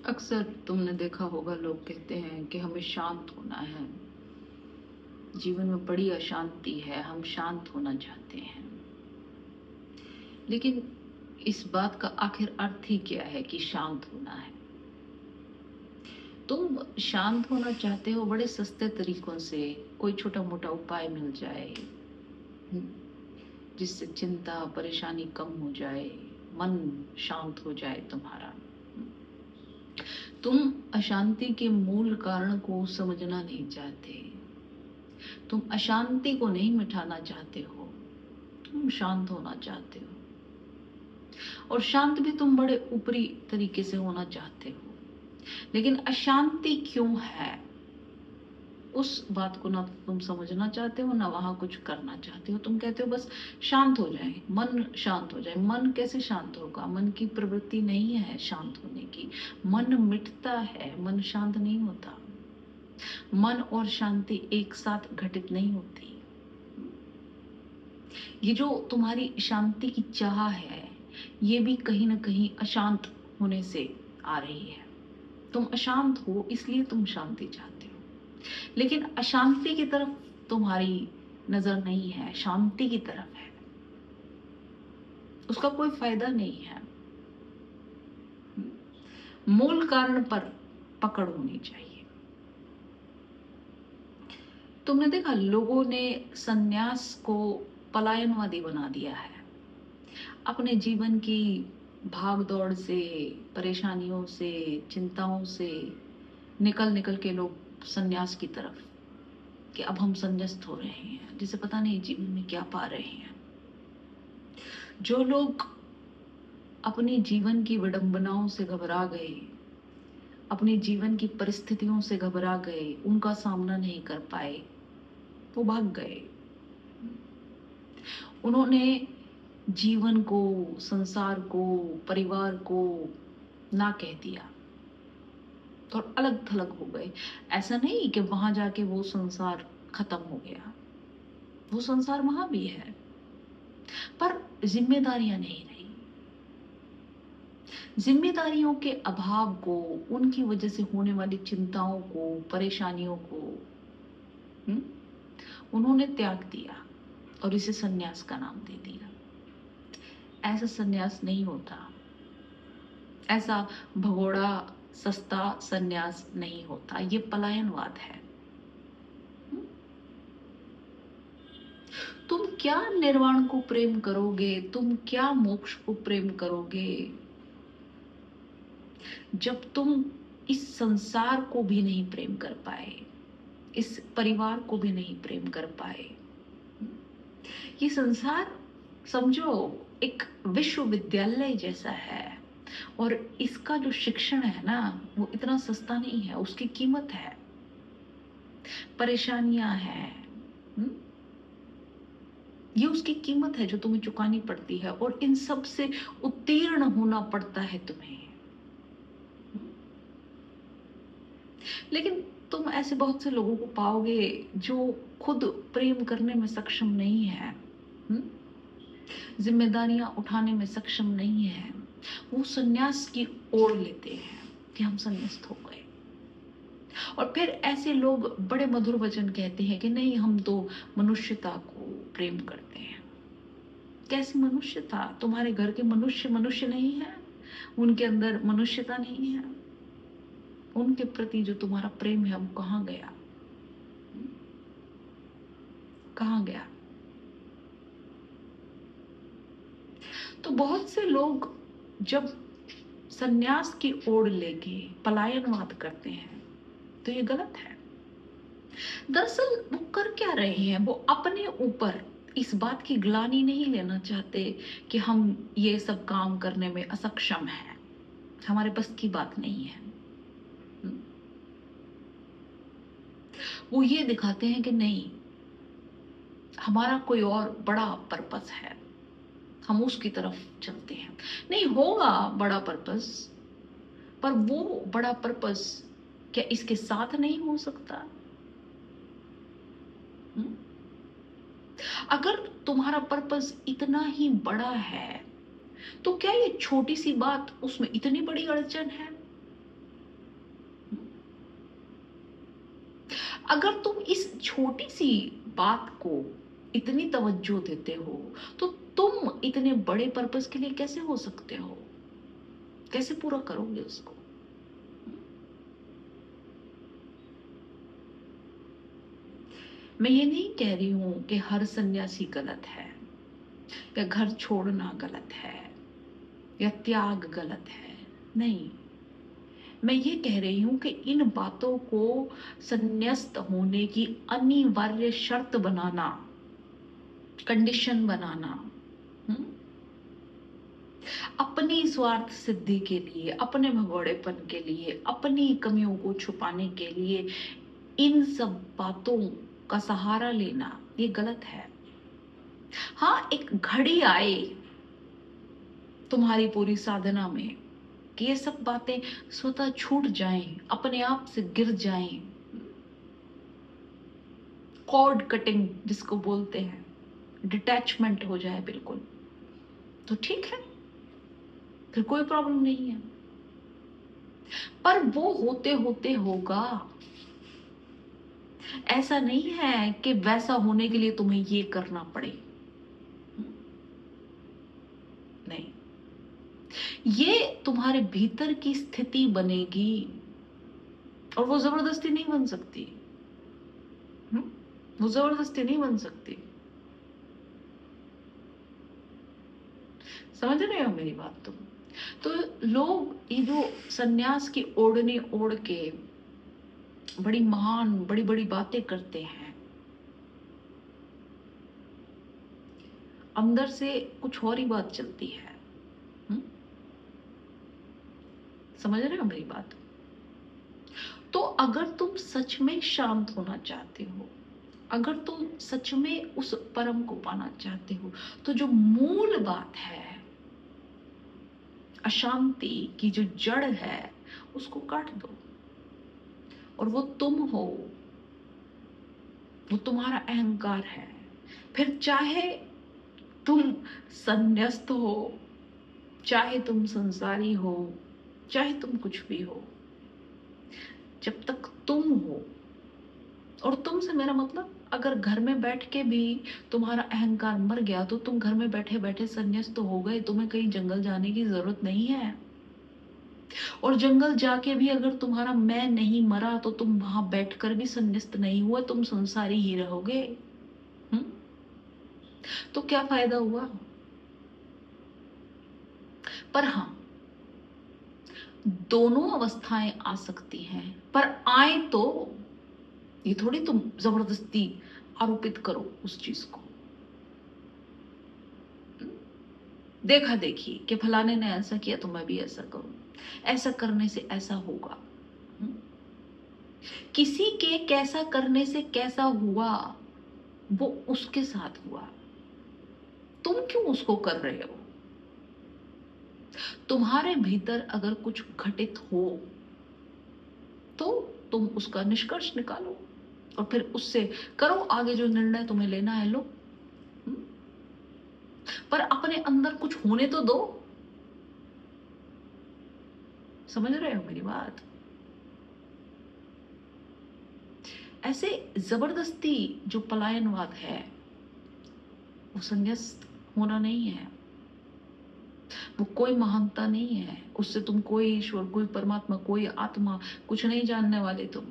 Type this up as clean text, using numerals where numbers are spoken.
अक्सर तुमने देखा होगा, लोग कहते हैं कि हमें शांत होना है, जीवन में बड़ी अशांति है, हम शांत होना चाहते हैं। लेकिन इस बात का आखिर अर्थ ही क्या है कि शांत होना है? तुम शांत होना चाहते हो बड़े सस्ते तरीकों से, कोई छोटा मोटा उपाय मिल जाए जिससे चिंता परेशानी कम हो जाए, मन शांत हो जाए तुम्हारा। तुम अशांति के मूल कारण को समझना नहीं चाहते, तुम अशांति को नहीं मिटाना चाहते हो, तुम शांत होना चाहते हो। और शांत भी तुम बड़े ऊपरी तरीके से होना चाहते हो। लेकिन अशांति क्यों है, उस बात को ना तुम समझना चाहते हो, ना वहां कुछ करना चाहते हो। तुम कहते हो बस शांत हो जाए, मन शांत हो जाए। मन कैसे शांत होगा? मन की प्रवृत्ति नहीं है शांत होने की। मन मिटता है, मन शांत नहीं होता। मन और शांति एक साथ घटित नहीं होती। ये जो तुम्हारी शांति की चाह है, ये भी कहीं ना कहीं अशांत होने से आ रही है। तुम अशांत हो इसलिए तुम शांति चाहते हो, लेकिन अशांति की तरफ तुम्हारी नजर नहीं है, शांति की तरफ है। उसका कोई फायदा नहीं है। मूल कारण पर पकड़ होनी चाहिए। तुमने देखा, लोगों ने सन्यास को पलायनवादी बना दिया है। अपने जीवन की भाग दौड़ से, परेशानियों से, चिंताओं से निकल निकल के लोग सन्यास की तरफ, कि अब हम संन्यास्त हो रहे हैं, जिसे पता नहीं जीवन में क्या पा रहे हैं। जो लोग अपने जीवन की विडंबनाओं से घबरा गए, अपने जीवन की परिस्थितियों से घबरा गए, उनका सामना नहीं कर पाए, वो भाग गए। उन्होंने जीवन को, संसार को, परिवार को ना कह दिया और अलग थलग हो गए। ऐसा नहीं कि वहां जाके वो संसार खत्म हो गया, वो संसार वहां भी है, पर जिम्मेदारियां नहीं रही। जिम्मेदारियों के अभाव को, उनकी वजह से होने वाली चिंताओं को, परेशानियों को उन्होंने त्याग दिया और इसे सन्यास का नाम दे दिया। ऐसा सन्यास नहीं होता, ऐसा भगोड़ा सस्ता सन्यास नहीं होता, ये पलायनवाद है। तुम क्या निर्वाण को प्रेम करोगे, तुम क्या मोक्ष को प्रेम करोगे, जब तुम इस संसार को भी नहीं प्रेम कर पाए, इस परिवार को भी नहीं प्रेम कर पाए। ये संसार समझो एक विश्वविद्यालय जैसा है, और इसका जो शिक्षण है ना, वो इतना सस्ता नहीं है, उसकी कीमत है, परेशानियां हैं। ये उसकी कीमत है जो तुम्हें चुकानी पड़ती है, और इन सब से उत्तीर्ण होना पड़ता है तुम्हें। लेकिन तुम ऐसे बहुत से लोगों को पाओगे जो खुद प्रेम करने में सक्षम नहीं है, जिम्मेदारियां उठाने में सक्षम नहीं है। वो सन्यास की ओर लेते हैं कि हम सन्यास्त हो गए, और फिर ऐसे लोग बड़े मधुर वचन कहते हैं कि नहीं, हम तो मनुष्यता को प्रेम करते हैं। कैसी मनुष्यता? तुम्हारे घर के मनुष्य मनुष्य नहीं है, उनके अंदर मनुष्यता नहीं है। उनके प्रति जो तुम्हारा प्रेम है वो कहाँ गया? कहाँ गया? तो बहुत से लोग जब सन्यास की ओर लेके पलायनवाद करते हैं तो ये गलत है। दरअसल वो कर क्या रहे हैं? वो अपने ऊपर इस बात की ग्लानि नहीं लेना चाहते कि हम ये सब काम करने में असक्षम हैं, हमारे बस की बात नहीं है। वो ये दिखाते हैं कि नहीं, हमारा कोई और बड़ा पर्पस है, हम उसकी तरफ चलते हैं। नहीं, होगा बड़ा पर्पस, पर वो बड़ा पर्पस क्या इसके साथ नहीं हो सकता? अगर तुम्हारा पर्पस इतना ही बड़ा है, तो क्या ये छोटी सी बात उसमें इतनी बड़ी अड़चन है? अगर तुम इस छोटी सी बात को इतनी तवज्जो देते हो, तो तुम इतने बड़े पर्पस के लिए कैसे हो सकते हो? कैसे पूरा करोगे उसको? मैं ये नहीं कह रही हूं कि हर सन्यासी गलत है, या घर छोड़ना गलत है, या त्याग गलत है। नहीं, मैं ये कह रही हूं कि इन बातों को संन्यास्त होने की अनिवार्य शर्त बनाना, कंडीशन बनाना, हम्म, अपनी स्वार्थ सिद्धि के लिए, अपने भगोड़ेपन के लिए, अपनी कमियों को छुपाने के लिए इन सब बातों का सहारा लेना, ये गलत है। हाँ, एक घड़ी आए तुम्हारी पूरी साधना में कि ये सब बातें स्वतः छूट जाएं, अपने आप से गिर जाएं, कॉर्ड कटिंग जिसको बोलते हैं, डिटैचमेंट हो जाए बिल्कुल, तो ठीक है, फिर कोई प्रॉब्लम नहीं है। पर वो होते होते होगा। ऐसा नहीं है कि वैसा होने के लिए तुम्हें ये करना पड़े, नहीं। ये तुम्हारे भीतर की स्थिति बनेगी, और वो जबरदस्ती नहीं बन सकती। वो जबरदस्ती नहीं बन सकती। समझ रहे हो मेरी बात तुम? तो लोग ये जो सन्यास की ओढ़नी ओढ़ के बड़ी महान बड़ी बड़ी बातें करते हैं, अंदर से कुछ और ही बात चलती है। समझ रहे हो मेरी बात? तो अगर तुम सच में शांत होना चाहते हो, अगर तुम सच में उस परम को पाना चाहते हो, तो जो मूल बात है, अशांति की जो जड़ है, उसको काट दो। और वो तुम हो, वो तुम्हारा अहंकार है। फिर चाहे तुम संन्यास्त हो, चाहे तुम संसारी हो, चाहे तुम कुछ भी हो, जब तक तुम हो, और तुमसे मेरा मतलब अगर घर में बैठ के भी तुम्हारा अहंकार मर गया, तो तुम घर में बैठे बैठे संन्यास्त हो गए, तुम्हें कहीं जंगल जाने की जरूरत नहीं है। और जंगल जाके भी अगर तुम्हारा मैं नहीं मरा, तो तुम वहां बैठकर भी संन्यास्त नहीं हुए, तुम संसारी ही रहोगे। हुँ? तो क्या फायदा हुआ? पर हाँ, दोनों अवस्थाएं आ सकती हैं, पर आए तो ये थोड़ी तुम जबरदस्ती आरोपित करो उस चीज को। देखा देखी कि फलाने ने ऐसा किया तो मैं भी ऐसा करूं, ऐसा करने से ऐसा होगा। किसी के कैसा करने से कैसा हुआ, वो उसके साथ हुआ, तुम क्यों उसको कर रहे हो? तुम्हारे भीतर अगर कुछ घटित हो, तो तुम उसका निष्कर्ष निकालो, और फिर उससे करो आगे जो निर्णय तुम्हें लेना है, लो। पर अपने अंदर कुछ होने तो दो। समझ रहे हो मेरी बात? ऐसे जबरदस्ती जो पलायनवाद है, वो संन्यास होना नहीं है, वो कोई महानता नहीं है, उससे तुम कोई ईश्वर, कोई परमात्मा, कोई आत्मा कुछ नहीं जानने वाले तुम।